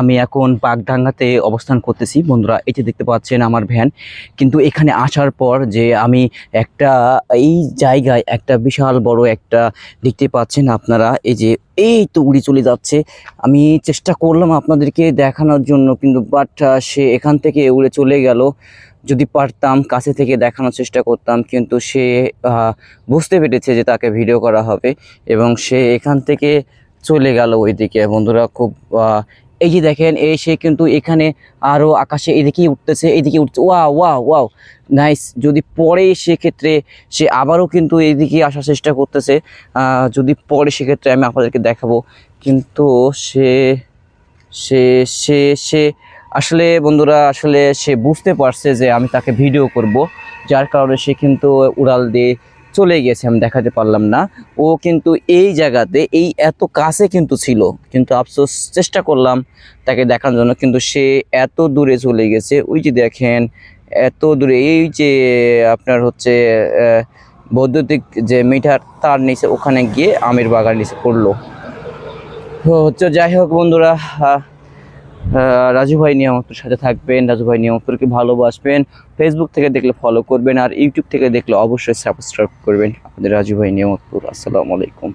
আমি এখন বাগডাঙ্গাতে অবস্থান করতেছি বন্ধুরা। এই যে দেখতে পাচ্ছেন আমার ভ্যান, কিন্তু এখানে আসার পর যে আমি একটা এই জায়গায় একটা বিশাল বড় একটা দেখতে পাচ্ছেন আপনারা, এই যে এই তো উড়ে চলে যাচ্ছে। আমি চেষ্টা করলাম আপনাদেরকে দেখানোর জন্য, কিন্তু বাট সে এখান থেকে উড়ে চলে গেল। যদি পারতাম কাছে থেকে দেখানোর চেষ্টা করতাম, কিন্তু সে বুঝতে পেরেছে যে তাকে ভিডিও করা হবে এবং সে এখান থেকে চলে গেল ওইদিকে বন্ধুরা। খুব এই যে দেখেন, সে কিন্তু এখানে আরো আকাশে এদিকেই উঠতেছে, এইদিকে উঠছে। Wow wow wow, nice. যদি পরে সেক্ষেত্রে সে আবারও কিন্তু এইদিকে আসার চেষ্টা করতেছে, যদি পরে সেক্ষেত্রে আমি আপনাদেরকে দেখাবো। কিন্তু সে সে সে সে আসলে বন্ধুরা, আসলে সে বুঝতে পারছে যে আমি তাকে ভিডিও করব, যার কারণে সে কিন্তু উড়াল দিয়ে চলে গেছে। আমি দেখাতে পারলাম না। ও কিন্তু এই জায়গাতে এই এত কাছে কিন্তু ছিল, কিন্তু আফসোস চেষ্টা করলাম তাকে দেখানোর জন্য, কিন্তু সে এত দূরে চলে গেছে। ওই যে দেখেন এত দূরে, এই যে আপনার হচ্ছে বৈদ্যুতিক যে মিটার তার নিচে, ওখানে গিয়ে আমের বাগান নিচে পড়লো। তো হচ্ছে যাই হোক বন্ধুরা, রাজু ভাই নিয়ামতপুর সাথে থাকবেন, রাজু ভাই নিয়ামতপুরকে ভালোবাসবেন। ফেসবুক থেকে দেখলে ফলো করবেন, আর ইউটিউব থেকে দেখলে অবশ্যই সাবস্ক্রাইব করবেন। আপনাদের রাজু ভাই নিয়ামতপুর। আসসালামু আলাইকুম।